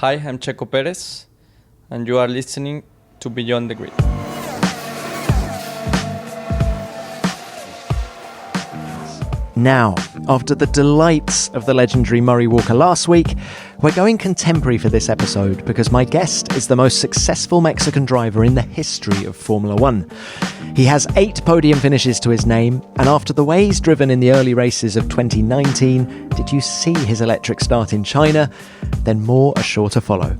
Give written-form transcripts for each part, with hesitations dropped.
Hi, I'm Checo Pérez, and you are listening to Beyond the Grid. Now, after the delights of the legendary Murray Walker last week, we're going contemporary for this episode because my guest is the most successful Mexican driver in the history of Formula One. He has 8 podium finishes to his name, and after the way he's driven in the early races of 2019, did you see his electric start in China? Then more are sure to follow.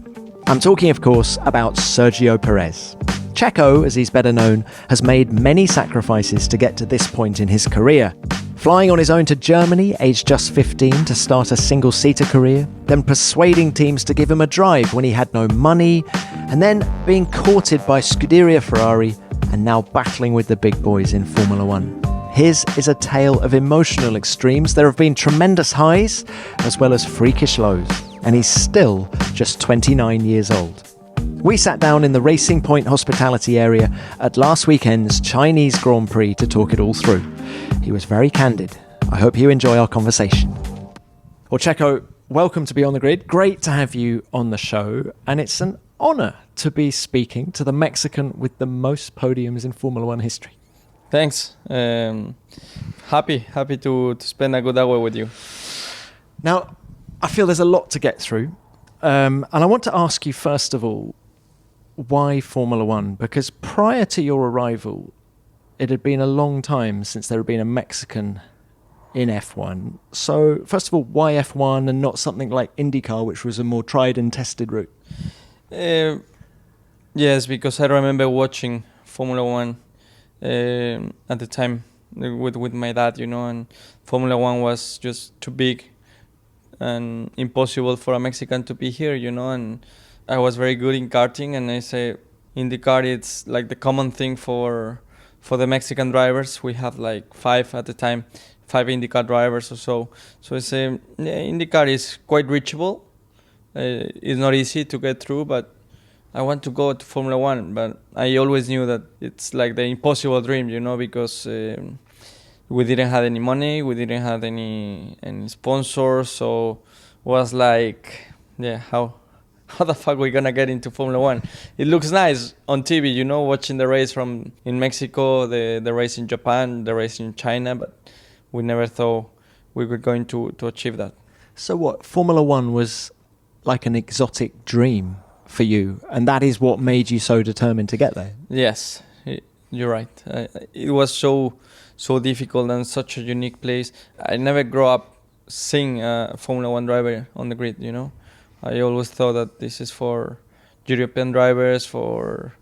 I'm talking, of course, about Sergio Pérez. Checo, as he's better known, has made many sacrifices to get to this point in his career. Flying on his own to Germany, aged just 15, to start a single-seater career, then persuading teams to give him a drive when he had no money, and then being courted by Scuderia Ferrari, and now battling with the big boys in Formula One. His is a tale of emotional extremes. There have been tremendous highs, as well as freakish lows, and he's still just 29 years old. We sat down in the Racing Point hospitality area at last weekend's Chinese Grand Prix to talk it all through. He was very candid. I hope you enjoy our conversation. Well, Checo, welcome to Beyond the Grid. Great to have you on the show, and it's an honour to be speaking to the Mexican with the most podiums in Formula One history. Thanks. Happy to spend a good hour with you. Now, I feel there's a lot to get through, and I want to ask you, first of all, why Formula One? Because prior to your arrival, it had been a long time since there had been a Mexican in F1. So, first of all, why F1 and not something like IndyCar, which was a more tried and tested route? Yes, because I remember watching Formula One at the time with my dad, and Formula One was just too big and impossible for a Mexican to be here, and I was very good in karting, and I say IndyCar, it's like the common thing for the Mexican drivers. We have like 5 at the time, 5 IndyCar drivers or so. So I say IndyCar is quite reachable. It's not easy to get through, but I want to go to Formula One. But I always knew that it's like the impossible dream, because we didn't have any money, we didn't have any sponsors. So it was like, how the fuck we gonna get into Formula One? It looks nice on TV, watching the race from in Mexico, the race in Japan, the race in China, but we never thought we were going to achieve that. So what, Formula One was like an exotic dream for you, and that is what made you so determined to get there? Yes, you're right. It was so difficult and such a unique place. I never grew up seeing a Formula One driver on the grid, I always thought that this is for European drivers, for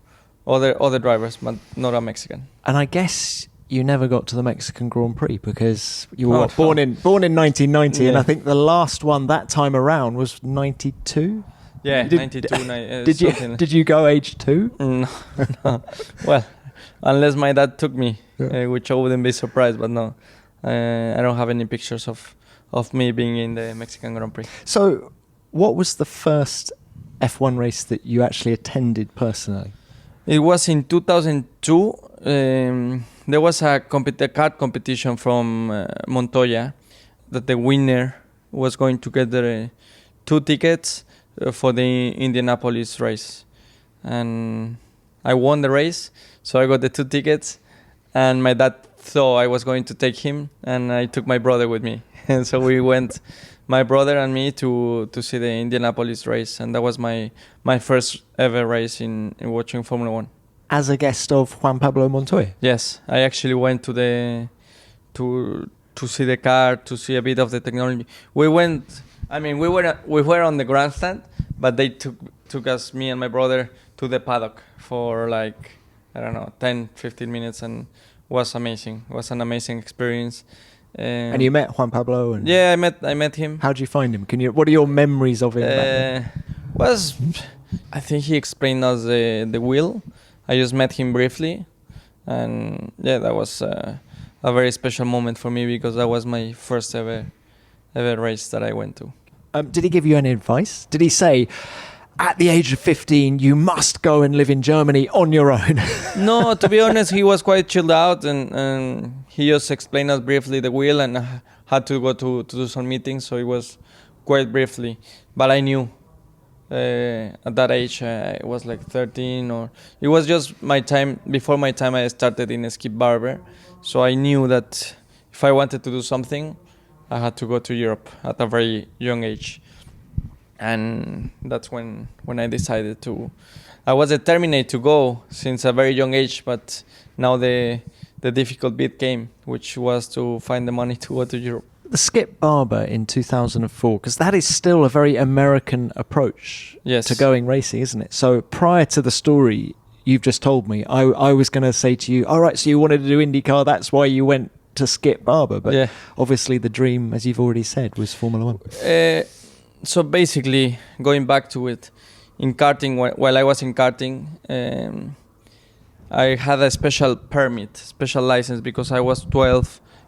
other drivers, but not a Mexican. And I guess you never got to the Mexican Grand Prix because you were born in 1990, yeah. And I think the last one that time around was 92. Yeah, 92. Did you go age 2? No. Well, unless my dad took me, which I wouldn't be surprised, but no, I don't have any pictures of me being in the Mexican Grand Prix. So, what was the first F1 race that you actually attended personally? It was in 2002. There was a kart competition from Montoya that the winner was going to get the 2 tickets for the Indianapolis race. And I won the race, so I got the 2 tickets. And my dad thought I was going to take him, and I took my brother with me. And so we went, my brother and me, to see the Indianapolis race, and that was my first ever race in watching Formula One. As a guest of Juan Pablo Montoya? Yes, I actually went to see the car, to see a bit of the technology. We were on the grandstand, but they took us, me and my brother, to the paddock for 10, 15 minutes, and was amazing. It was an amazing experience. And you met Juan Pablo? Yeah, I met him. How did you find him? What are your memories of him? I think he explained us the wheel. I just met him briefly, and that was a very special moment for me because that was my first ever race that I went to. Did he give you any advice? Did he say, at the age of 15, you must go and live in Germany on your own? No, to be honest, he was quite chilled out, and he just explained us briefly the wheel, and had to go to do some meetings, so it was quite briefly. But I knew At that age, I was like 13, or it was just my time. Before my time, I started in a skip barber, so I knew that if I wanted to do something, I had to go to Europe at a very young age, and that's when I decided to. I was determined to go since a very young age, but now the difficult bit came, which was to find the money to go to Europe. The skip barber in 2004, because that is still a very American approach to going racing, isn't it? So prior to the story you've just told me, I was going to say to you, all right, so you wanted to do IndyCar, that's why you went to skip barber. But obviously the dream, as you've already said, was Formula One. So basically, going back to it, in karting, while I was in karting, I had a special permit, special license, because I was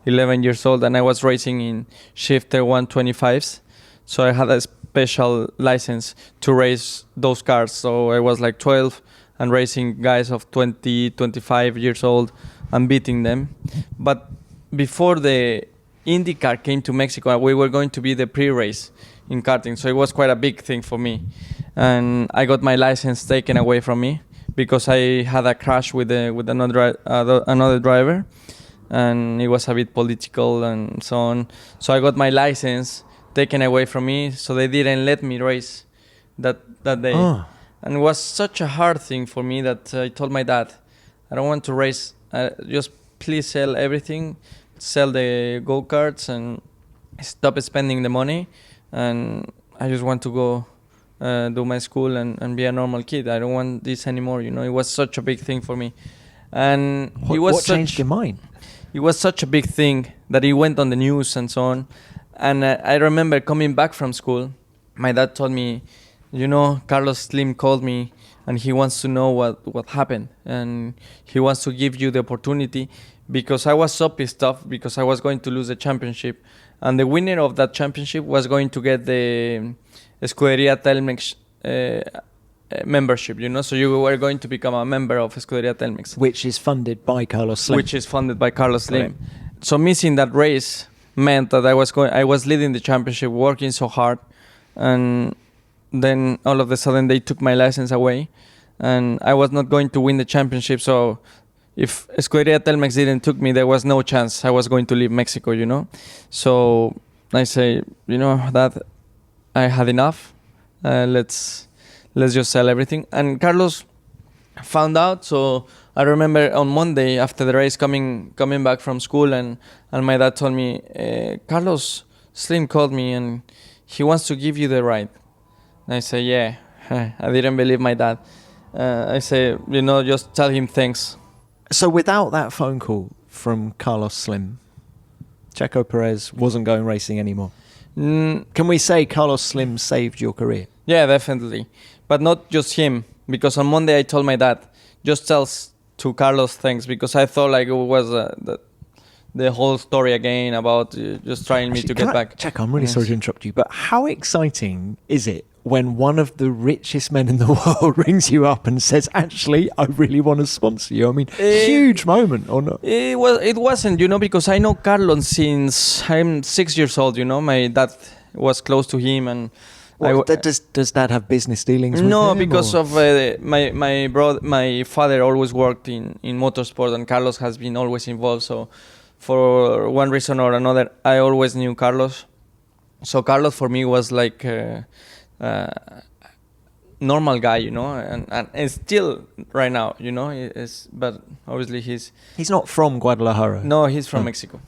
11 years old, and I was racing in shifter 125s. So I had a special license to race those cars. So I was like 12 and racing guys of 20, 25 years old and beating them. But before the IndyCar came to Mexico, we were going to be the pre-race in karting. So it was quite a big thing for me. And I got my license taken away from me because I had a crash with another driver. And it was a bit political and so on. So I got my license taken away from me, so they didn't let me race that day. Oh. And it was such a hard thing for me that I told my dad, I don't want to race. Just please sell everything, sell the go-karts and stop spending the money. And I just want to go do my school and be a normal kid. I don't want this anymore. You know, it was such a big thing for me. And what changed your mind? It was such a big thing that it went on the news and so on. And I remember coming back from school, my dad told me, you know, Carlos Slim called me and he wants to know what happened. And he wants to give you the opportunity, because I was so pissed off because I was going to lose the championship. And the winner of that championship was going to get the Scuderia Telmex membership, you know, so you were going to become a member of Scuderia Telmex, which is funded by Carlos Slim. Right. So missing that race meant that I was leading the championship, working so hard, and then all of a sudden they took my license away, and I was not going to win the championship. So if Scuderia Telmex didn't took me, there was no chance I was going to leave Mexico, you know. So I say, you know, that I had enough. Let's just sell everything. And Carlos found out. So I remember on Monday after the race coming back from school, and my dad told me, Carlos Slim called me and he wants to give you the ride. And I say, yeah. I didn't believe my dad. I say, you know, just tell him thanks. So without that phone call from Carlos Slim, Checo Pérez wasn't going racing anymore. Can we say Carlos Slim saved your career? Yeah, definitely. But not just him, because on Monday I told my dad, just tell to Carlos thanks, because I thought like it was the whole story again about just trying me to get back. Checo, I'm really sorry to interrupt you, but how exciting is it when one of the richest men in the world rings you up and says, actually, I really want to sponsor you? I mean, huge moment, or not? It wasn't, you know, because I know Carlos since I'm 6 years old, you know. My dad was close to him, and does Dad have business dealings with him? No, because of my father always worked in motorsport, and Carlos has been always involved. So for one reason or another, I always knew Carlos. So Carlos for me was like normal guy, you know, and still right now, you know, but obviously he's not from Guadalajara. No, he's from Mexico.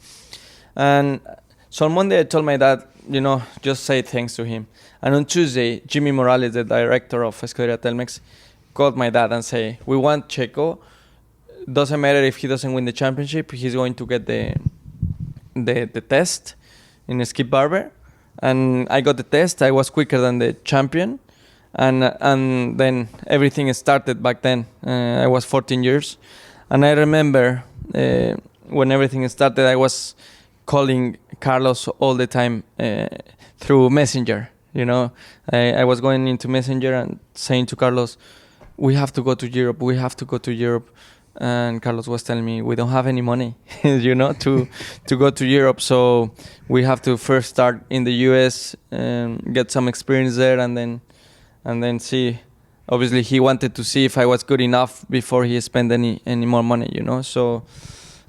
And so on Monday I told my dad, you know, just say thanks to him. And on Tuesday, Jimmy Morales, the director of Scuderia Telmex, called my dad and say, we want Checo. Doesn't matter if he doesn't win the championship, he's going to get the test in a skip barber. And I got the test. I was quicker than the champion. And then everything started back then. I was 14 years. And I remember when everything started, I was calling Carlos all the time through Messenger. You know, I was going into Messenger and saying to Carlos, we have to go to Europe. And Carlos was telling me, we don't have any money, you know, to go to Europe. So we have to first start in the US and get some experience there, and and then see. Obviously, he wanted to see if I was good enough before he spent any more money, you know. So,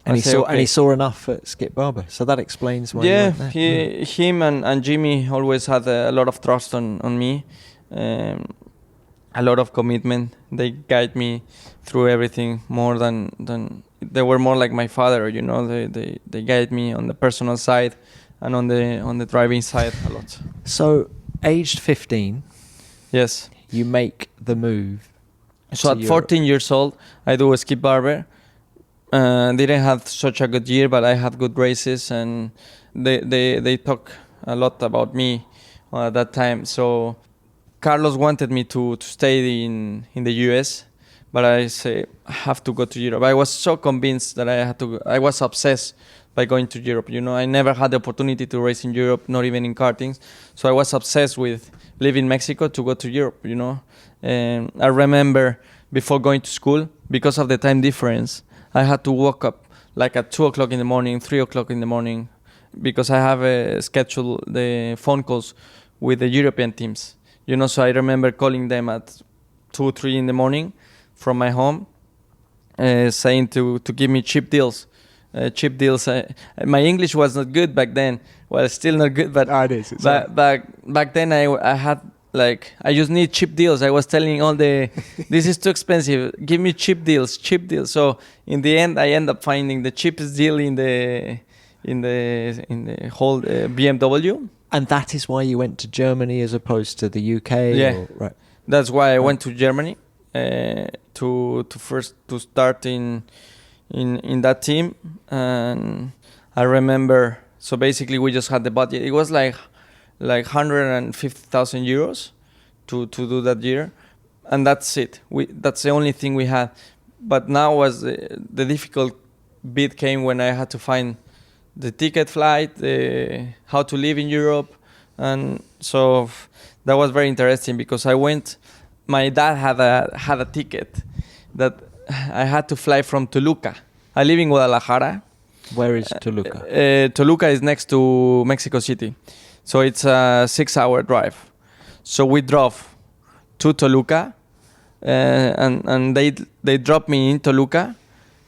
and he saw enough at Skip Barber, so that explains why. Yeah, you went there. him and Jimmy always had a lot of trust on me, a lot of commitment. They guide me through everything more than they were more like my father, you know. They guide me on the personal side and on the driving side a lot. So, aged 15. Yes. You make the move. So at 14 years old, I do a Skip Barber. Didn't have such a good year, but I had good races, and they talk a lot about me at that time. So Carlos wanted me to stay in the US, but I say I have to go to Europe. I was so convinced that I had to go. I was obsessed by going to Europe. You know, I never had the opportunity to race in Europe, not even in kartings. So I was obsessed with leaving Mexico to go to Europe, you know. And I remember before going to school, because of the time difference, I had to wake up like at 2 o'clock in the morning, 3 o'clock in the morning, because I have a schedule, the phone calls with the European teams. You know, so I remember calling them at 2, 3 in the morning from my home, saying to give me cheap deals. My English was not good back then. Well, still not good, but it is. Back then I had like, I just need cheap deals. I was telling all this is too expensive. Give me cheap deals. So in the end, I end up finding the cheapest deal in the whole BMW. And that is why you went to Germany as opposed to the UK. Yeah, right. That's why I went to Germany to start in that team. And I remember, so basically we just had the budget. It was like 150,000 euros to do that year, and that's it. That's the only thing we had. But now was the difficult bit came when I had to find the ticket, flight, how to live in Europe, and so that was very interesting because I went. My dad had a ticket that I had to fly from Toluca. I live in Guadalajara. Where is Toluca? Toluca is next to Mexico City. So it's a 6-hour drive. So we drove to Toluca, and they dropped me in Toluca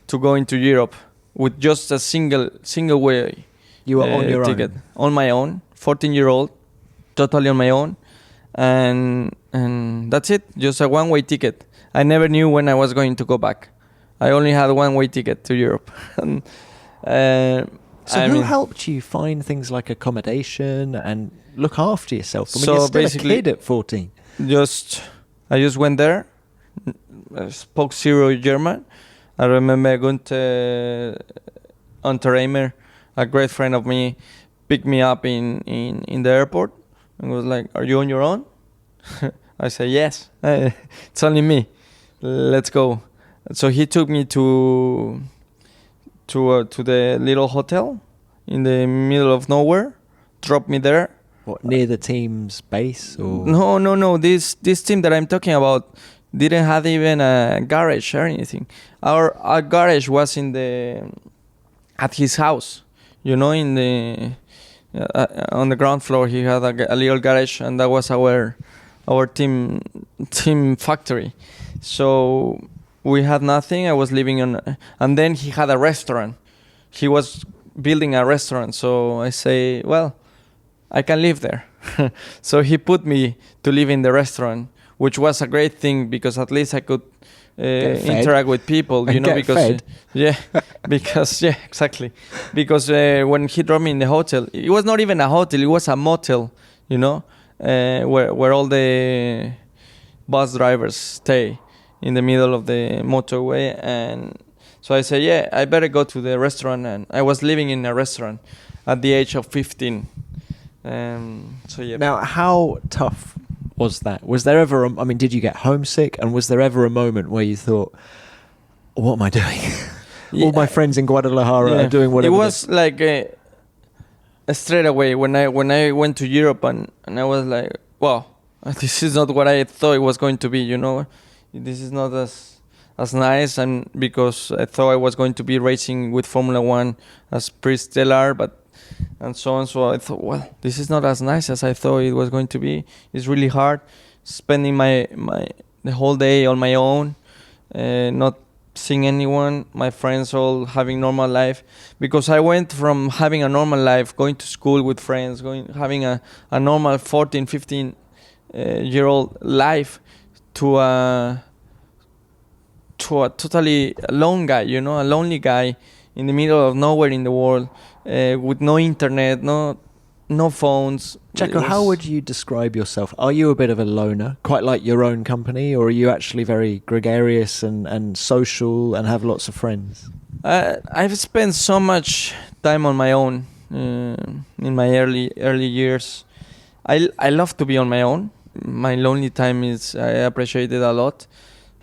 to go into Europe with just a single way. You were on your ticket. own? On my own, 14-year-old, totally on my own, and that's it. Just a one-way ticket. I never knew when I was going to go back. I only had a one-way ticket to Europe. So who helped you find things like accommodation and look after yourself? I mean, you're still a kid at 14. I just went there, spoke zero German. I remember Gunther Unterheimer, a great friend of me, picked me up in the airport and was like, "Are you on your own?" I said, "Yes, it's only me. Let's go." So he took me to the little hotel in the middle of nowhere, dropped me there. What, near the team's base? Or? No. This team that I'm talking about didn't have even a garage or anything. Our garage was at his house, you know, in the on the ground floor. He had a little garage, and that was our team factory. So we had nothing. I was living and then he had a restaurant. He was building a restaurant. So I say, well, I can live there. So he put me to live in the restaurant, which was a great thing because at least I could interact with people, you know, because exactly. Because when he dropped me in the hotel, it was not even a hotel; it was a motel, you know, where all the bus drivers stay in the middle of the motorway. And so I said, yeah, I better go to the restaurant. And I was living in a restaurant at the age of 15. So yeah. Now, how tough was that? Was there ever did you get homesick? And was there ever a moment where you thought, what am I doing? All my friends in Guadalajara are doing whatever. It was like straight away when I went to Europe and I was like, wow, this is not what I thought it was going to be, you know. This is not as nice, and because I thought I was going to be racing with Formula One as pre-stellar, and so on. So I thought, well, this is not as nice as I thought it was going to be. It's really hard. spending the whole day on my own, not seeing anyone, my friends all having normal life, because I went from having a normal life, going to school with friends, having a normal 14, 15 year old life, to a totally lone guy, a lonely guy in the middle of nowhere in the world, with no internet, no phones. Checo, how would you describe yourself? Are you a bit of a loner, quite like your own company, or are you actually very gregarious and social and have lots of friends? I've spent so much time on my own in my early years. I love to be on my own. My lonely time I appreciate it a lot.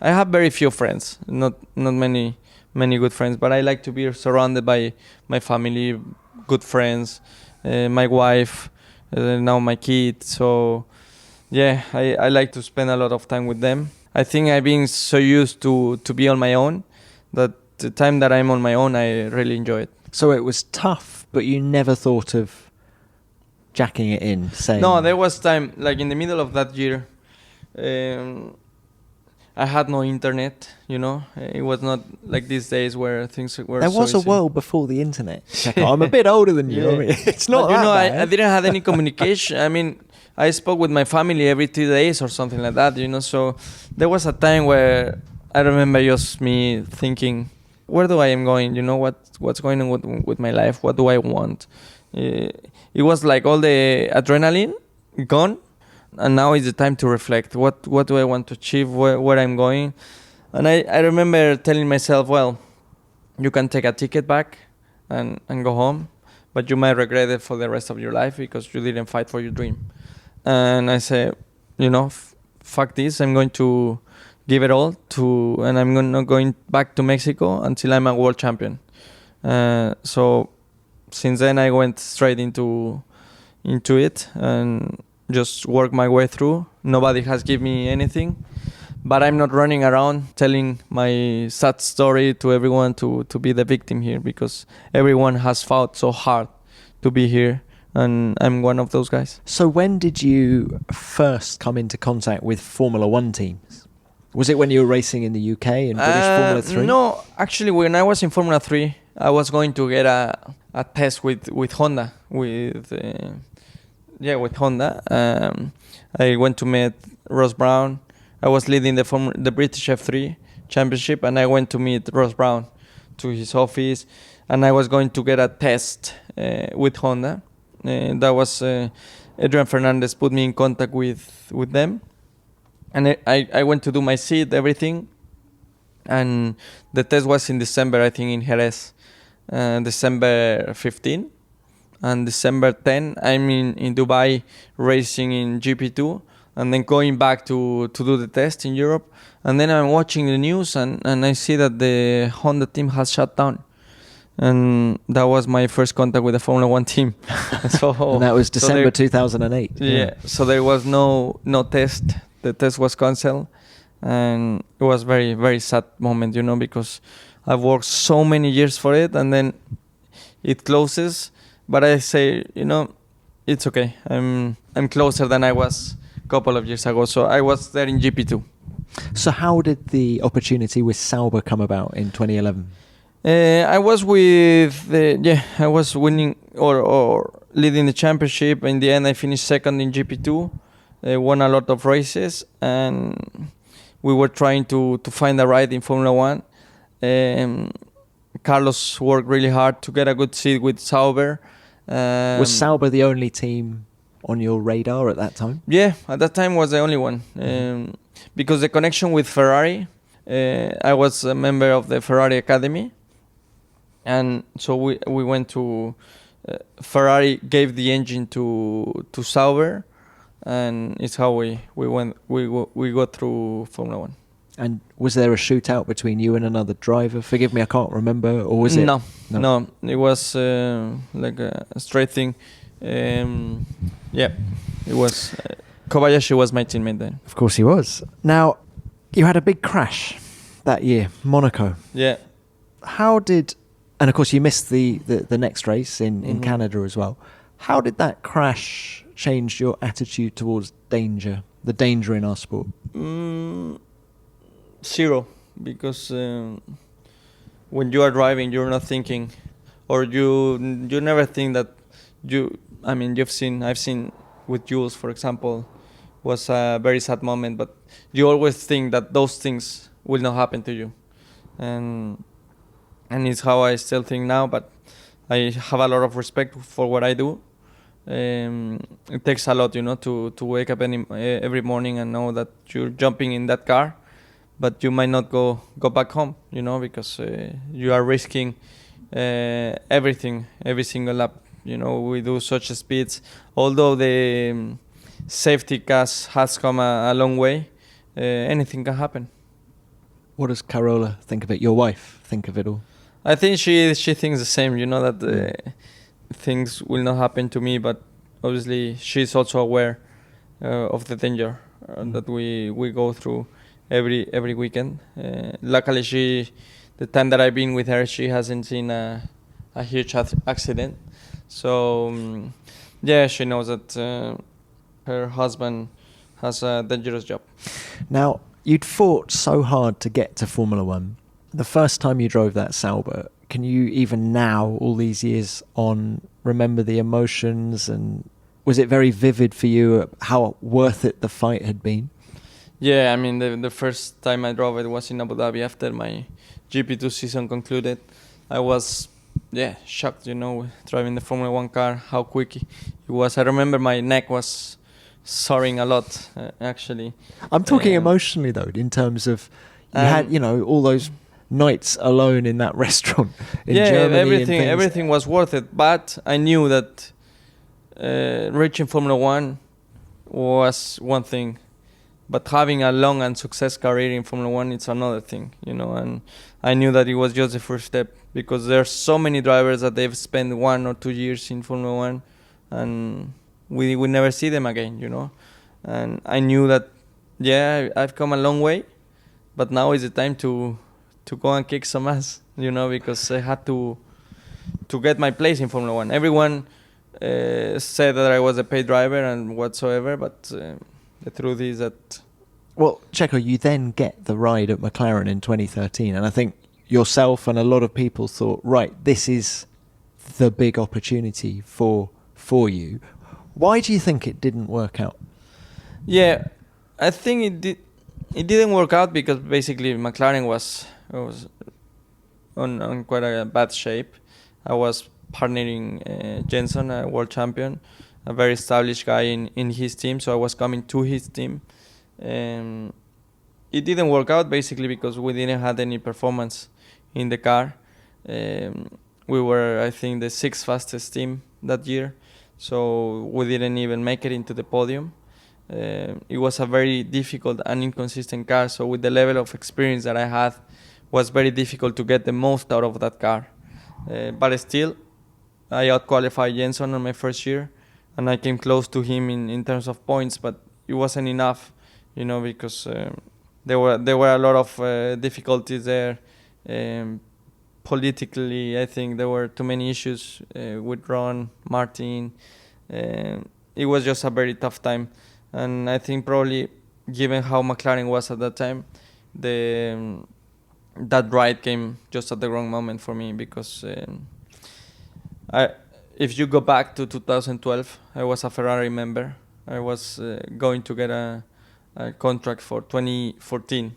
I have very few friends, not many good friends, but I like to be surrounded by my family, good friends, my wife, now my kids. So yeah, I like to spend a lot of time with them. I think I've been so used to be on my own that the time that I'm on my own, I really enjoy it. So it was tough, but you never thought of jacking it in, saying... No, there was time, like in the middle of that year, I had no internet, It was not like these days where things were There was so a easy. world before the internet. I'm a bit older than you. Yeah. I mean, it's not but, that bad. I didn't have any communication. I mean, I spoke with my family every 2 days or something like that, So there was a time where I remember just me thinking, where do I am going? What's going on with my life? What do I want? It was like all the adrenaline gone. And now is the time to reflect. What do I want to achieve? Where I'm going? And I remember telling myself, well, you can take a ticket back and go home, but you might regret it for the rest of your life because you didn't fight for your dream. And I said, fuck this. I'm going to give it all and I'm not going back to Mexico until I'm a world champion. So since then I went straight into it and just work my way through. Nobody has given me anything, but I'm not running around telling my sad story to everyone to be the victim here, because everyone has fought so hard to be here, and I'm one of those guys. So when did you first come into contact with Formula One teams? Was it when you were racing in the UK in British Formula 3? No, actually when I was in Formula 3, I was going to get a test with Honda, with Honda. I went to meet Ross Brown. I was leading the British F3 championship, and I went to meet Ross Brown to his office, and I was going to get a test with Honda. That was Adrian Fernandez put me in contact with them, and I went to do my seat, everything, and the test was in December, I think, in Jerez, December 15. And December 10, I'm in Dubai racing in GP2, and then going back to do the test in Europe. And then I'm watching the news, and I see that the Honda team has shut down. And that was my first contact with the Formula One team. And that was December 2008. Yeah, so there was no test. The test was cancelled. And it was very, very sad moment, because I've worked so many years for it, and then it closes. But I say, it's okay. I'm closer than I was a couple of years ago. So I was there in GP2. So how did the opportunity with Sauber come about in 2011? I was I was winning or leading the championship. In the end, I finished second in GP2. Won a lot of races, and we were trying to find a ride in Formula One. Carlos worked really hard to get a good seat with Sauber. Was Sauber the only team on your radar at that time? Yeah, at that time was the only one. Because the connection with Ferrari, I was a member of the Ferrari Academy. And so we went to... Ferrari gave the engine to Sauber. And it's how we got through Formula One. And was there a shootout between you and another driver? Forgive me, I can't remember. Or was it? No. It was like a straight thing. It was. Kobayashi was my teammate then. Of course he was. Now, you had a big crash that year, Monaco. Yeah. How did... And of course you missed the next race in Canada as well. How did that crash change your attitude towards danger the danger in our sport? Zero, because when you are driving, you're not thinking, or you never think that I've seen with Jules, for example, was a very sad moment, but you always think that those things will not happen to you, and it's how I still think now. But I have a lot of respect for what I do. It takes a lot, to wake up every morning and know that you're jumping in that car, but you might not go back home, because you are risking everything, every single lap. We do such speeds. Although the safety gas has come a long way, anything can happen. What does Carola think of it? Your wife think of it all? I think she thinks the same, that things will not happen to me, but obviously she's also aware of the danger that we go through every weekend. Luckily, the time that I've been with her, she hasn't seen a huge accident. So, she knows that her husband has a dangerous job. Now, you'd fought so hard to get to Formula One. The first time you drove that Sauber, can you even now, all these years on, remember the emotions? And was it very vivid for you how worth it the fight had been? Yeah, the first time I drove it was in Abu Dhabi after my GP2 season concluded. I was, shocked, driving the Formula One car, how quick it was. I remember my neck was soaring a lot, actually. I'm talking emotionally, though, in terms of you had, all those nights alone in that restaurant in Germany. Everything was worth it. But I knew that reaching Formula One was one thing, but having a long and success career in Formula One, it's another thing, and I knew that it was just the first step, because there's so many drivers that they've spent 1 or 2 years in Formula One and we will never see them again, and I knew that, I've come a long way, but now is the time to go and kick some ass, because I had to get my place in Formula One. Everyone said that I was a paid driver and whatsoever, but the truth is that... Well, Checo, you then get the ride at McLaren in 2013, and I think yourself and a lot of people thought, right, this is the big opportunity for you. Why do you think it didn't work out? Yeah, I think it didn't work out because basically McLaren was on quite a bad shape. I was partnering Jenson, a world champion, a very established guy in his team, so I was coming to his team. It didn't work out basically because we didn't have any performance in the car. We were, I think, the 6th fastest team that year, so we didn't even make it into the podium. It was a very difficult and inconsistent car, so with the level of experience that I had, was very difficult to get the most out of that car. But still, I outqualified Jenson on my first year, and I came close to him in terms of points, but it wasn't enough, because there were a lot of difficulties there. Politically, I think there were too many issues with Ron, Martin. It was just a very tough time, and I think probably, given how McLaren was at that time, that ride came just at the wrong moment for me, because if you go back to 2012, I was a Ferrari member. I was going to get a contract for 2014.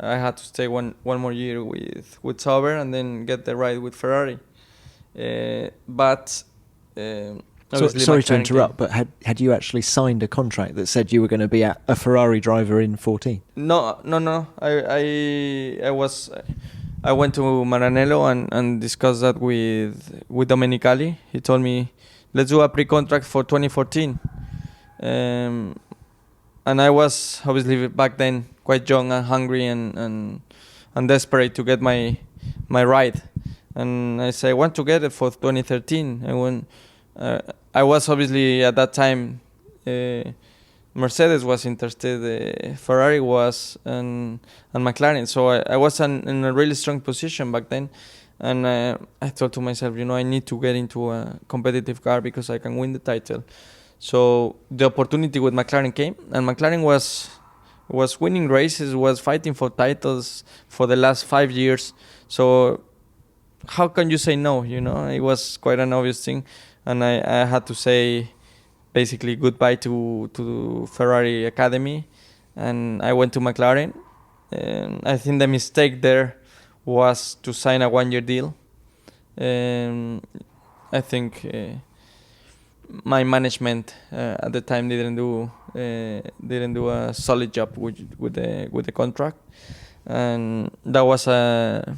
I had to stay one more year with Sauber and then get the ride with Ferrari. Sorry to interrupt, but had you actually signed a contract that said you were going to be a Ferrari driver in 14? No. I went to Maranello and discussed that with Domenicali. He told me, let's do a pre-contract for 2014. And I was obviously back then quite young and hungry and desperate to get my ride. And I said, I want to get it for 2013. And when I was obviously at that time, Mercedes was interested, Ferrari was, and McLaren. So I was in a really strong position back then. And I thought to myself, I need to get into a competitive car because I can win the title. So the opportunity with McLaren came, and McLaren was winning races, was fighting for titles for the last 5 years. So how can you say no? It was quite an obvious thing, and I had to say basically goodbye to Ferrari Academy, and I went to McLaren. And I think the mistake there was to sign a 1-year deal. I think my management at the time didn't do a solid job with the contract, and that was a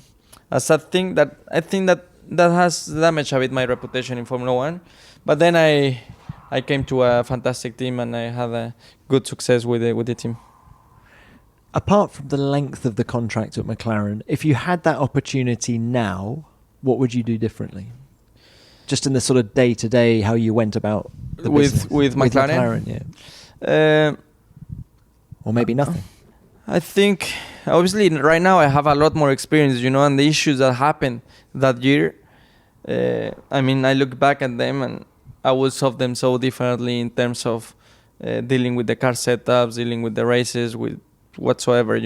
sad thing that I think that has damaged a bit my reputation in Formula One. But then I came to a fantastic team, and I had a good success with the team. Apart from the length of the contract at McLaren, if you had that opportunity now, what would you do differently? Just in the sort of day-to-day, how you went about the business. With McLaren? Yeah. Or maybe nothing. I think, obviously, right now I have a lot more experience, and the issues that happened that year, I look back at them and I will solve them so differently in terms of dealing with the car setups, dealing with the races, with whatsoever,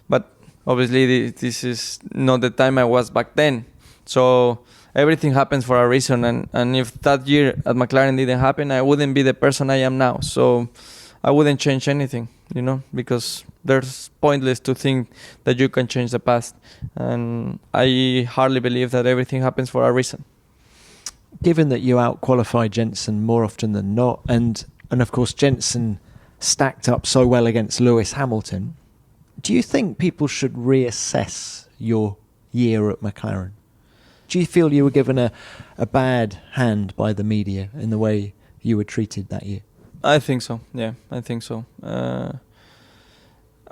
But obviously this is not the time I was back then. So everything happens for a reason, and if that year at McLaren didn't happen, I wouldn't be the person I am now. So I wouldn't change anything, because there's pointless to think that you can change the past. And I hardly believe that everything happens for a reason. Given that you out-qualified Jenson more often than not, and of course Jenson stacked up so well against Lewis Hamilton, do you think people should reassess your year at McLaren? Do you feel you were given a bad hand by the media in the way you were treated that year? I think so, yeah, I think so.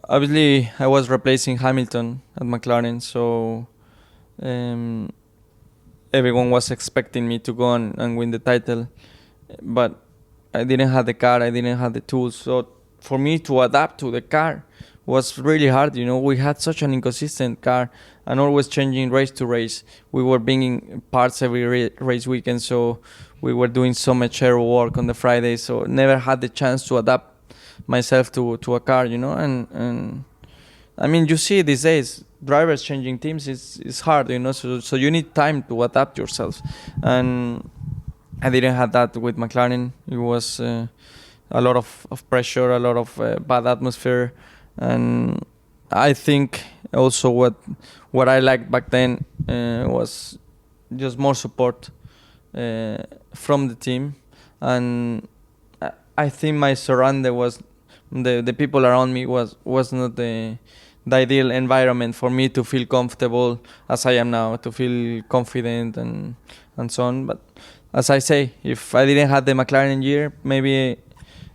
Obviously, I was replacing Hamilton at McLaren, so everyone was expecting me to go and win the title, but I didn't have the car, I didn't have the tools. So for me to adapt to the car was really hard. We had such an inconsistent car and always changing race to race. We were bringing parts every race weekend, so we were doing so much aero work on the Fridays, so never had the chance to adapt myself to a car, and you see these days drivers changing teams is hard, so you need time to adapt yourself, and I didn't have that with McLaren. It was a lot of pressure, a lot of bad atmosphere, and I think also what I liked back then was just more support from the team, and I think my surrounding was the people around me was not the ideal environment for me to feel comfortable as I am now, to feel confident and so on. But as I say, if I didn't have the McLaren year, maybe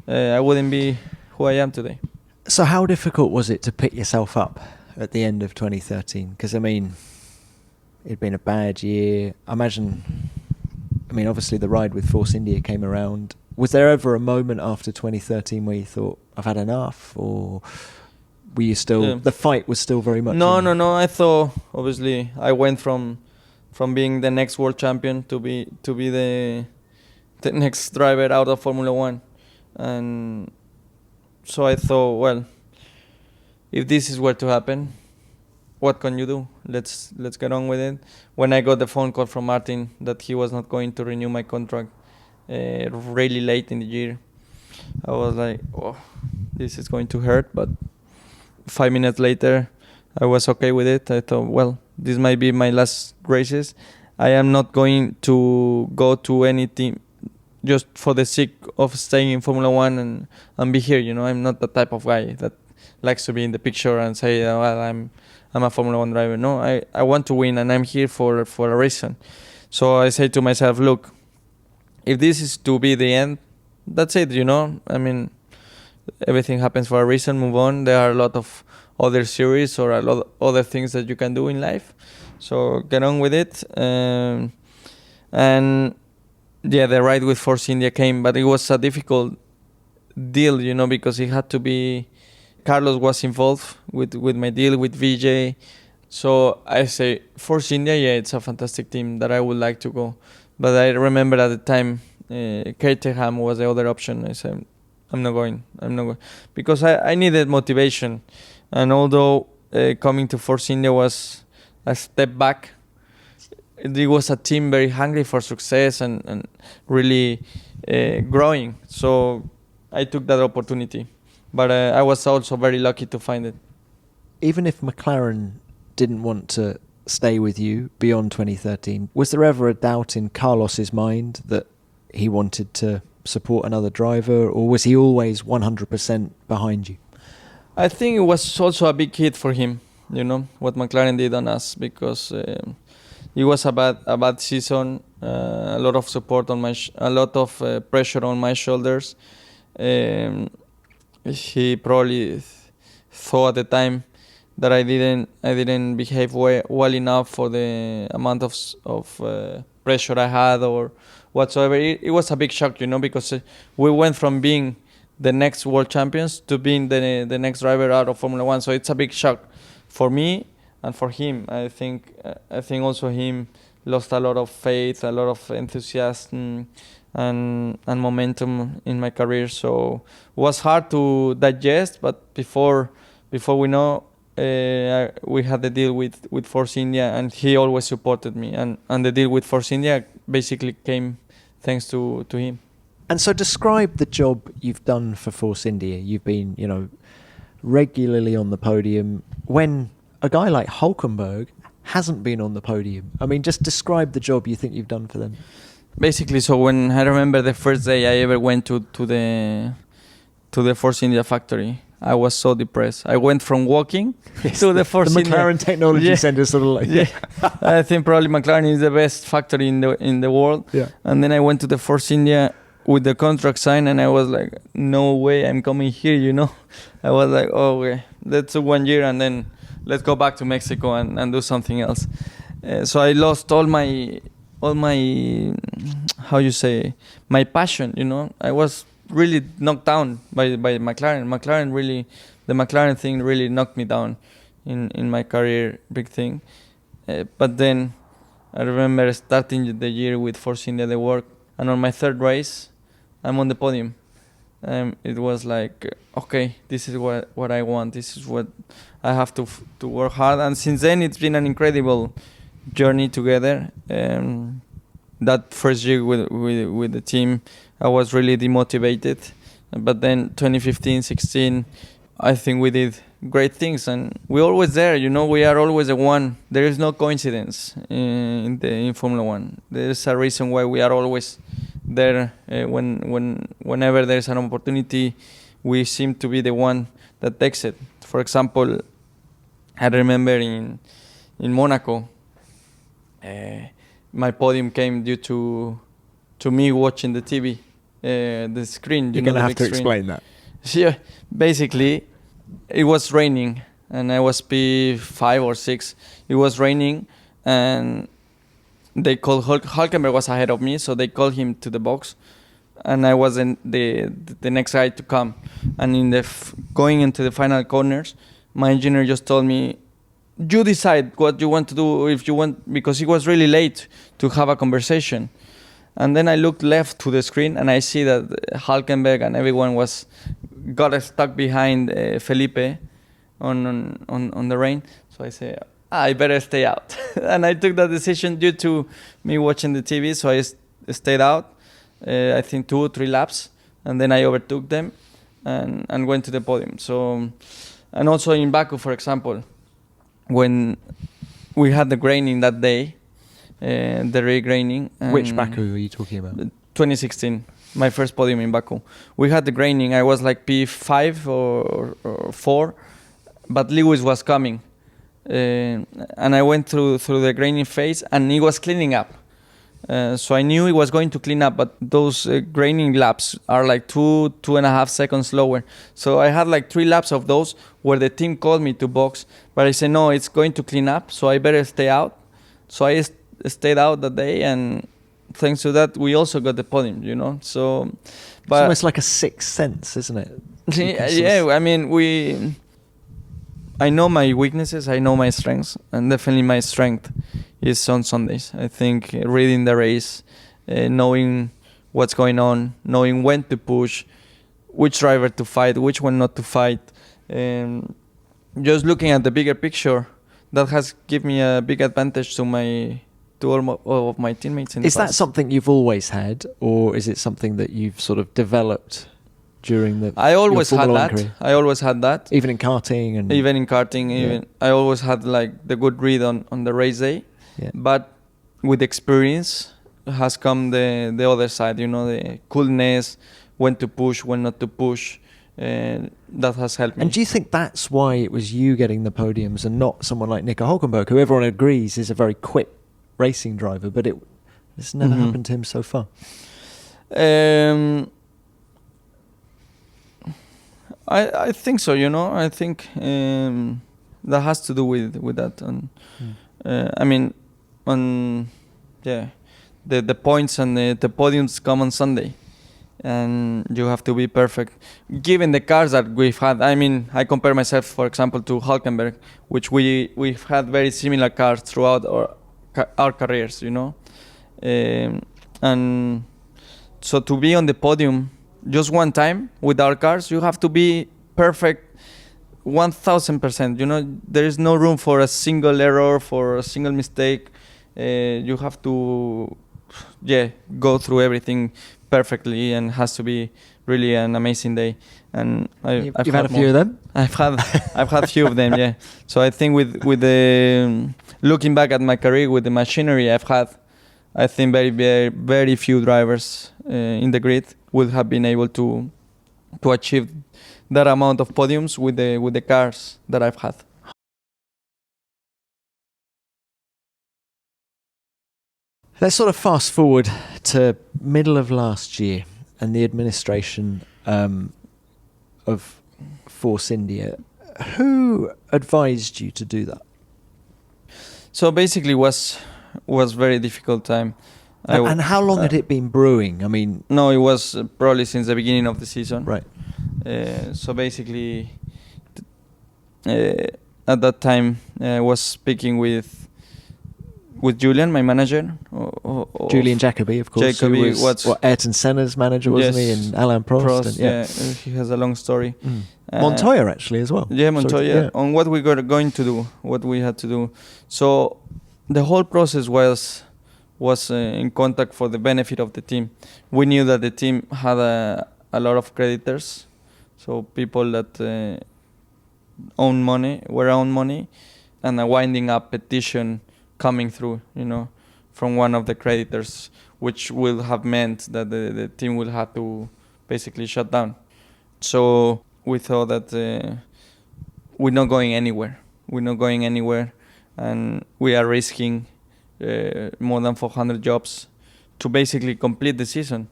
I wouldn't be who I am today. So how difficult was it to pick yourself up at the end of 2013? Because, it'd been a bad year. Obviously the ride with Force India came around. Was there ever a moment after 2013 where you thought, I've had enough? Or were you still, the fight was still very much? No. I thought, obviously, I went from being the next world champion to be the next driver out of Formula One. And so I thought, well, if this is where to happen, what can you do? Let's get on with it. When I got the phone call from Martin that he was not going to renew my contract really late in the year, I was like, oh, this is going to hurt. But 5 minutes later, I was okay with it. I thought, well, this might be my last races. I am not going to go to any team just for the sake of staying in Formula One and be here. I'm not the type of guy that likes to be in the picture and say, well, I'm a Formula One driver. No, I want to win, and I'm here for a reason. So I say to myself, look, if this is to be the end, that's it, everything happens for a reason, move on. There are a lot of other series or a lot of other things that you can do in life. So get on with it. And yeah, the ride with Force India came, but it was a difficult deal, because it had to be, Carlos was involved with my deal with VJ. So I say, Force India, yeah, it's a fantastic team that I would like to go. But I remember at the time, Caterham was the other option. I said, I'm not going. Because I needed motivation. And although coming to Force India was a step back, it was a team very hungry for success and really growing. So I took that opportunity. But I was also very lucky to find it. Even if McLaren didn't want to stay with you beyond 2013, was there ever a doubt in Carlos's mind that he wanted to support another driver, or was he always 100% behind you? I think it was also a big hit for him, what McLaren did on us, because it was a bad season, a lot of support on a lot of pressure on my shoulders. He probably thought at the time that I didn't behave well enough for the amount of pressure I had or whatsoever. It was a big shock, because we went from being the next world champions to being the next driver out of Formula One. So it's a big shock for me and for him. I think also him lost a lot of faith, a lot of enthusiasm and momentum in my career. So it was hard to digest, but before we know, we had the deal with Force India, and he always supported me. And the deal with Force India basically came thanks to him. And so describe the job you've done for Force India. You've been, regularly on the podium. When a guy like Hülkenberg hasn't been on the podium, I mean, just describe the job you think you've done for them. Basically, so when I remember the first day I ever went to the Force India factory, I was so depressed. I went from walking to the Force India. The McLaren Technology Center, sort of like. Yeah. I think probably McLaren is the best factory in the world. Yeah. And then I went to the Force India with the contract signed, and I was like, no way, I'm coming here. I was like, oh, okay, let's do 1 year and then let's go back to Mexico and do something else. So I lost all my my passion. I was really knocked down by McLaren. The McLaren thing really knocked me down in my career, big thing. But then I remember starting the year with Force India, the work, and on my third race, I'm on the podium. It was like, okay, this is what I want. This is what I have to work hard. And since then, it's been an incredible journey together. That first year with the team, I was really demotivated. But then 2015, 16, I think we did great things. And we're always there, we are always the one. There is no coincidence in Formula One. There's a reason why we are always there. Whenever there's an opportunity, we seem to be the one that takes it. For example, I remember in Monaco, my podium came due to me watching the TV, the screen. You're going to have to explain that. Yeah, basically, it was raining, and I was P5 or 6. It was raining, and they called Hülkenberg was ahead of me, so they called him to the box, and I was in the next guy to come. And in going into the final corners, my engineer just told me, you decide what you want to do, if you want, because it was really late to have a conversation. And then I looked left to the screen, and I see that Hülkenberg and everyone got stuck behind Felipe on the rain. So I say, I better stay out. And I took that decision due to me watching the TV. So I stayed out, I think 2 or 3 laps, and then I overtook them and went to the podium. So, and also in Baku, for example, when we had the graining that day, the re-graining. Which Baku are you talking about? 2016, my first podium in Baku. We had the graining. I was like P5 or 4, but Lewis was coming. And I went through the graining phase, and he was cleaning up. So I knew he was going to clean up, but those graining laps are like 2.5 seconds slower. So I had like 3 laps of those where the team called me to box, but I said, no, it's going to clean up, so I better stay out. So I stayed out that day, and thanks to that, we also got the podium, So, but it's almost like a sixth sense, isn't it? Yeah, I mean, I know my weaknesses, I know my strengths, and definitely my strength is on Sundays. I think reading the race, knowing what's going on, knowing when to push, which driver to fight, which one not to fight, and just looking at the bigger picture. That has given me a big advantage to all of my teammates. Is that something you've always had, or is it something that you've sort of developed during the? I always had that. Career? I always had that. Even in karting and. Even in karting, I always had like the good read on the race day. Yeah. But with experience has come the other side. The coolness, when to push, when not to push. That has helped me. And do you think that's why it was you getting the podiums and not someone like Nico Hülkenberg, who everyone agrees is a very quick racing driver, but it's never happened to him so far? I think so. I think that has to do with that. And I mean, the points and the podiums come on Sunday. And you have to be perfect. Given the cars that we've had, I mean, I compare myself, for example, to Hülkenberg, which we've had very similar cars throughout our careers, and so to be on the podium just one time with our cars, you have to be perfect 1,000%. There is no room for a single error, for a single mistake. You have to, go through everything perfectly, and has to be really an amazing day. And I've had a few of them. I've had a few of them. Yeah. So I think with the looking back at my career with the machinery I've had, I think very very very few drivers in the grid would have been able to achieve that amount of podiums with the cars that I've had. Let's sort of fast forward to middle of last year and the administration of Force India. Who advised you to do that? So basically, was very difficult time. And how long had it been brewing? I mean, no, it was probably since the beginning of the season. Right. So basically, at that time, I was speaking with Julian, my manager. Julian Jacobi, of course. Jacobi who was Ayrton Senna's manager, wasn't he? And Alain Prost. And, he has a long story. Montoya, actually, as well. Yeah, Montoya. On what we were going to do, what we had to do. So the whole process was in contact for the benefit of the team. We knew that the team had a lot of creditors, so people that were own money, and a winding up petition coming through, from one of the creditors, which will have meant that the team will have to basically shut down. So we thought that we're not going anywhere. And we are risking more than 400 jobs to basically complete the season.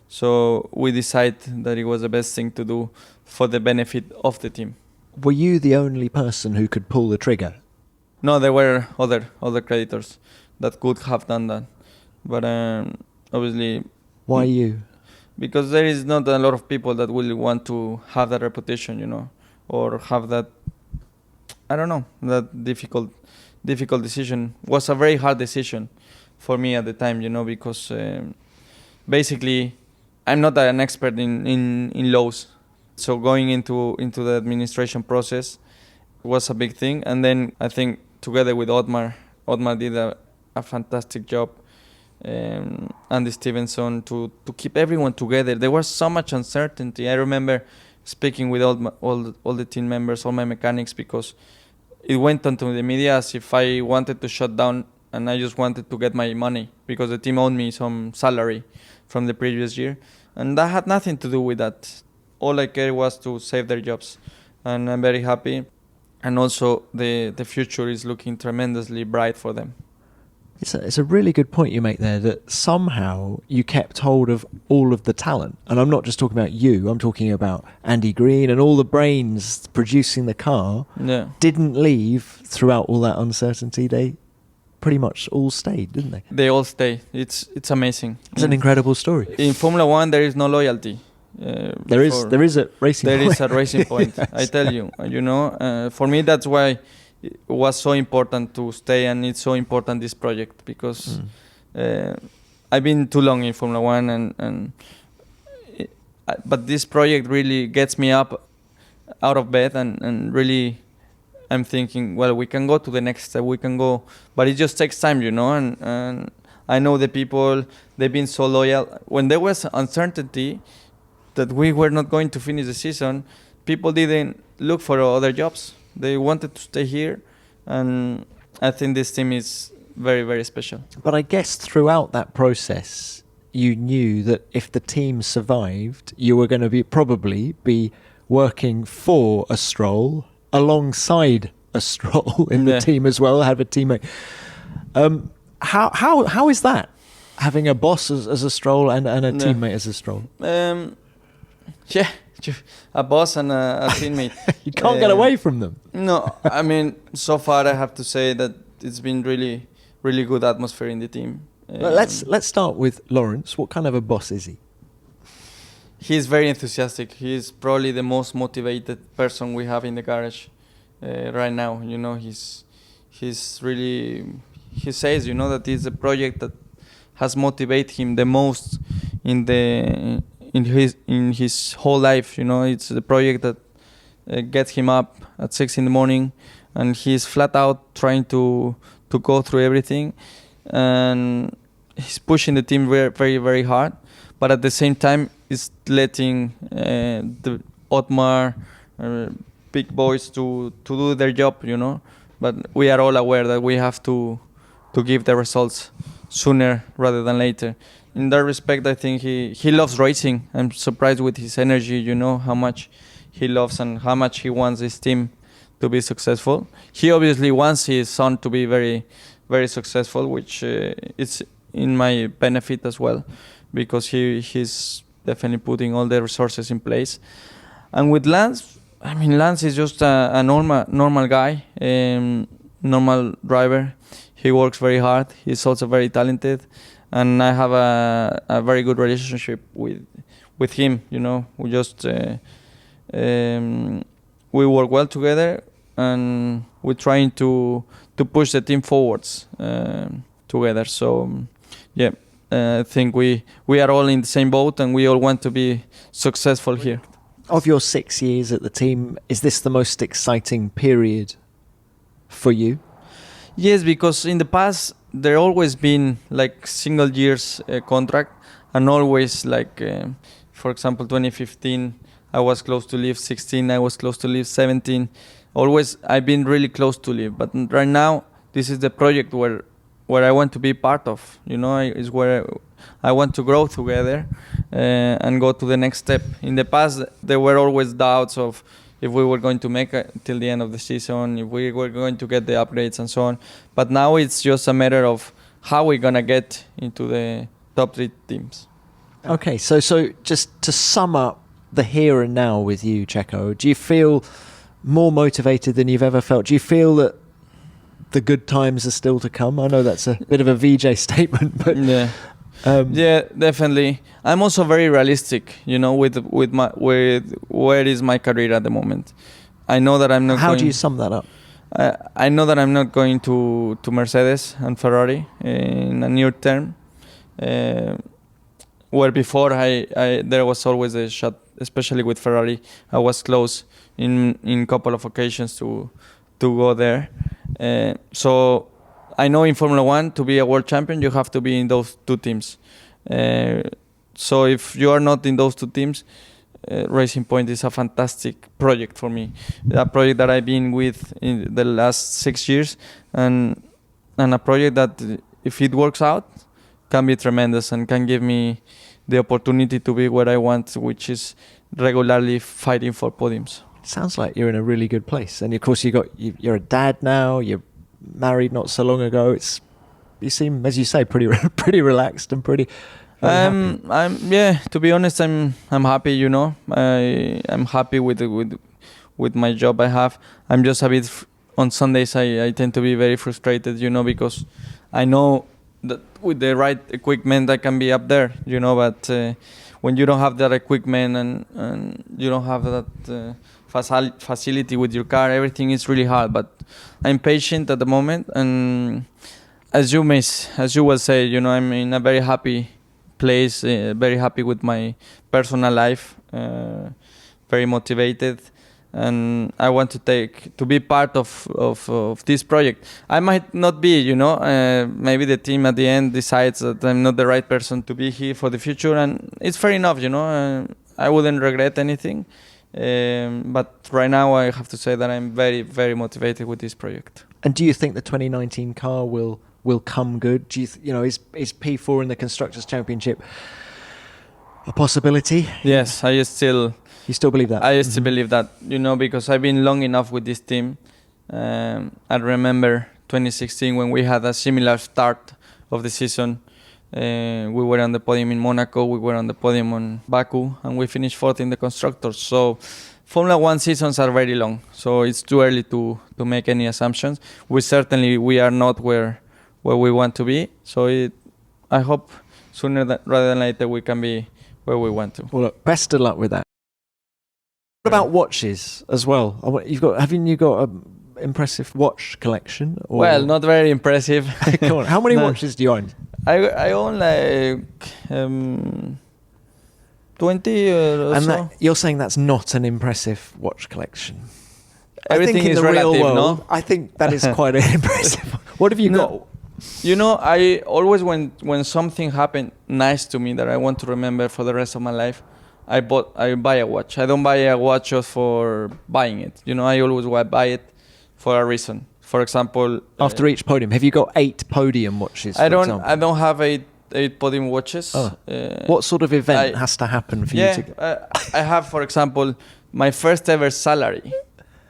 So we decided that it was the best thing to do for the benefit of the team. Were you the only person who could pull the trigger? No, there were other creditors that could have done that, but obviously. Why you? Because there is not a lot of people that will want to have that reputation, or have that. I don't know, that difficult decision. Was a very hard decision for me at the time, because basically I'm not an expert in laws, so going into the administration process was a big thing. And then I think together with Otmar did a fantastic job, Andy Stevenson, to keep everyone together. There was so much uncertainty. I remember speaking with all the team members, all my mechanics, because it went onto the media as if I wanted to shut down and I just wanted to get my money because the team owed me some salary from the previous year. And that had nothing to do with that. All I cared was to save their jobs. And I'm very happy. And also the future is looking tremendously bright for them. It's a really good point you make there, that somehow you kept hold of all of the talent. And I'm not just talking about you, I'm talking about Andy Green and all the brains producing the car. Yeah. Didn't leave throughout all that uncertainty. They pretty much all stayed, didn't they? They all stay. It's amazing. It's an incredible story. In Formula One, there is no loyalty. There is a racing point. There is a racing point, yes. I tell you. For me, that's why it was so important to stay, and it's so important, this project, because I've been too long in Formula One, but this project really gets me up out of bed, and really I'm thinking, well, we can go to the next step, we can go, but it just takes time, and I know the people, they've been so loyal. When there was uncertainty that we were not going to finish the season, people didn't look for other jobs. They wanted to stay here, and I think this team is very, very special. But I guess throughout that process, you knew that if the team survived, you were going to probably be working for a Stroll alongside a Stroll in the team as well, have a teammate. How is that, having a boss as a Stroll and a teammate as a Stroll? Yeah, a boss and a teammate. You can't get away from them. No, I mean, so far I have to say that it's been really, really good atmosphere in the team. Let's start with Lawrence. What kind of a boss is he? He's very enthusiastic. He's probably the most motivated person we have in the garage right now. He's really. He says, that it's a project that has motivated him the most in his whole life. It's the project that gets him up at 6 a.m, and he's flat out trying to go through everything, and he's pushing the team very, very, very hard. But at the same time, is letting the Otmar big boys to do their job, But we are all aware that we have to give the results sooner rather than later. In that respect, I think he loves racing. I'm surprised with his energy, how much he loves and how much he wants his team to be successful. He obviously wants his son to be very, very successful, which is in my benefit as well, because he's definitely putting all the resources in place. And with Lance, Lance is just a normal guy, normal driver. He works very hard. He's also very talented, and I have a very good relationship with him. We just we work well together, and we're trying to push the team forwards together. So yeah, I think we are all in the same boat, and we all want to be successful here. Of your 6 years at the team, is this the most exciting period for you? Yes, because in the past there always been like single years contract, and always like, for example, 2015 I was close to leave, 16 I was close to leave, 17 always I've been really close to leave. But right now this is the project where I want to be part of. Is where I want to grow together and go to the next step. In the past there were always doubts of if we were going to make it till the end of the season, if we were going to get the upgrades and so on. But now it's just a matter of how we're going to get into the top 3 teams. Okay, so just to sum up the here and now with you, Checo, do you feel more motivated than you've ever felt? Do you feel that the good times are still to come? I know that's a bit of a VJ statement, but... Yeah. Yeah, definitely. I'm also very realistic, with where is my career at the moment. I know that I'm not. How do you sum that up? I know that I'm not going to Mercedes and Ferrari in a near term. Where before there was always a shot, especially with Ferrari. I was close in a couple of occasions to go there. So I know in Formula One, to be a world champion, you have to be in those 2 teams. So if you are not in those 2 teams, Racing Point is a fantastic project for me. A project that I've been with in the last 6 years, and a project that, if it works out, can be tremendous and can give me the opportunity to be where I want, which is regularly fighting for podiums. Sounds like you're in a really good place. And of course you're a dad now, you're married not so long ago. You seem, as you say, pretty relaxed and pretty happy. To be honest, I'm happy, I'm happy with my job I have. I'm just a bit on Sundays I tend to be very frustrated, because I know that with the right equipment I can be up there, but when you don't have that equipment and you don't have that facility with your car, everything is really hard. But I'm patient at the moment, and as you will say, you know, I'm in a very happy place, very happy with my personal life, very motivated, and I want to be part of this project. I might not be, you know, maybe the team at the end decides that I'm not the right person to be here for the future, and it's fair enough, you know. I wouldn't regret anything, but right now I have to say that I'm very, very motivated with this project. And do you think the 2019 car will come good? Do you know, is P4 in the Constructors' Championship a possibility? Yes, You still believe that? I still believe that, you know, because I've been long enough with this team. I remember 2016 when we had a similar start of the season. We were on the podium in Monaco, we were on the podium on Baku, and we finished fourth in the Constructors. So Formula One seasons are very long, so it's too early to make any assumptions. We are not where we want to be. So I hope sooner rather than later we can be where we want to. Well, look, best of luck with that. What about watches as well? Haven't you got an impressive watch collection? Or? Well, not very impressive. Come on, how many watches do you own? I own like 20 or so. You're saying that's not an impressive watch collection? Everything I think is in the relative, real world, no? I think that is quite impressive. What have you got? You know, I always, when something happened nice to me that I want to remember for the rest of my life, I buy a watch. I don't buy a watch just for buying it. You know, I always buy it for a reason. For example, after each podium, have you got 8 podium watches? I don't have eight podium watches. Oh. What sort of event has to happen for you to? I have, for example, my first ever salary.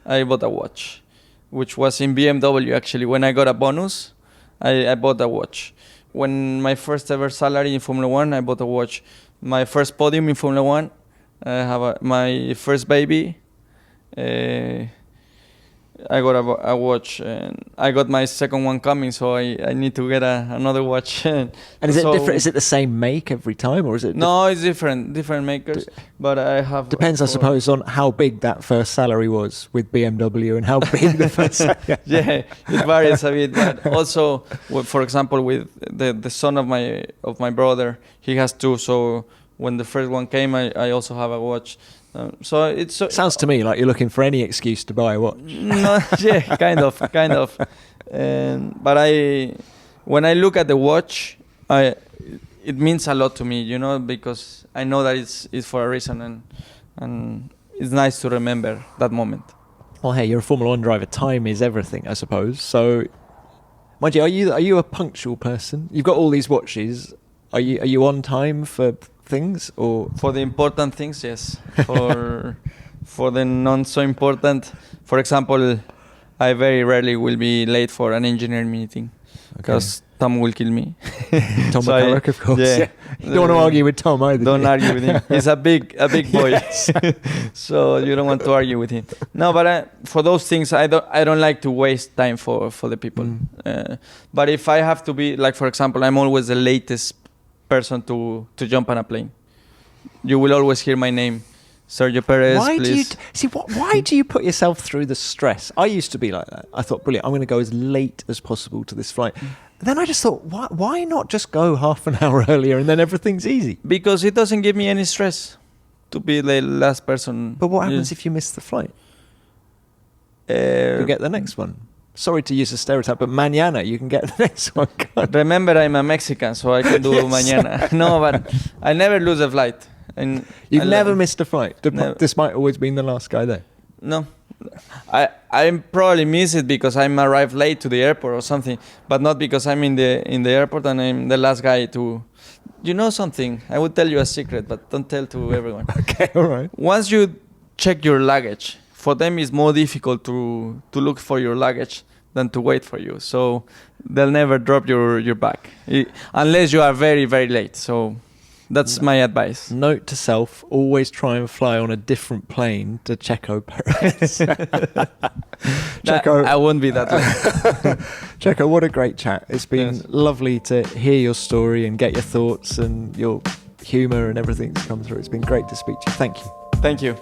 I bought a watch, which was in BMW actually. When I got a bonus, I bought a watch. When my first ever salary in Formula One, I bought a watch. My first podium in Formula One, I have my first baby. I got a watch, and I got my second one coming, so I need to get another watch. And is it different? Is it the same make every time, or is it? No, it's different makers. But I have. Depends, I suppose, on how big that first salary was with BMW and how big the first. Yeah, it varies a bit. But also, for example, with the son of my brother, he has 2. So when the first one came, I also have a watch. Sounds to me like you're looking for any excuse to buy a watch. No, yeah, kind of. But when I look at the watch, it means a lot to me, you know, because I know that it's for a reason, and it's nice to remember that moment. Well, hey, you're a Formula One driver. Time is everything, I suppose. So, mind you, are you a punctual person? You've got all these watches. Are you on time for things, or for the important things? Yes. For the non so important, for example, I very rarely will be late for an engineering meeting because Tom will kill me. Tom McCulloch, of course. Yeah. You don't want to argue with Tom either. Don't argue with him. He's a big boy. Yes. So you don't want to argue with him. No, but for those things, I don't like to waste time for the people. But if I have to be, like, for example, I'm always the latest person to jump on a plane. You will always hear my name, Sergio Pérez. Why do you put yourself through the stress? I used to be like that. I thought, brilliant, I'm going to go as late as possible to this flight. Then I just thought, why not just go half an hour earlier and then everything's easy? Because it doesn't give me any stress to be the last person. But what happens if you miss the flight? You get the next one. Sorry to use a stereotype, but mañana, you can get the next one. Remember, I'm a Mexican, so I can do mañana. No, but I never lose a flight. And You've never missed a flight? This might always been the last guy there. No. I probably miss it because I'm arrived late to the airport or something, but not because I'm in the airport and I'm the last guy to... You know something? I would tell you a secret, but don't tell to everyone. Okay, all right. Once you check your luggage, for them it's more difficult to look for your luggage than to wait for you. So they'll never drop your bag unless you are very, very late. So that's my advice. Note to self, always try and fly on a different plane to Checo Pérez. Checo, I won't be that way. Checo, what a great chat. It's been lovely to hear your story and get your thoughts and your humour and everything that's come through. It's been great to speak to you. Thank you. Thank you.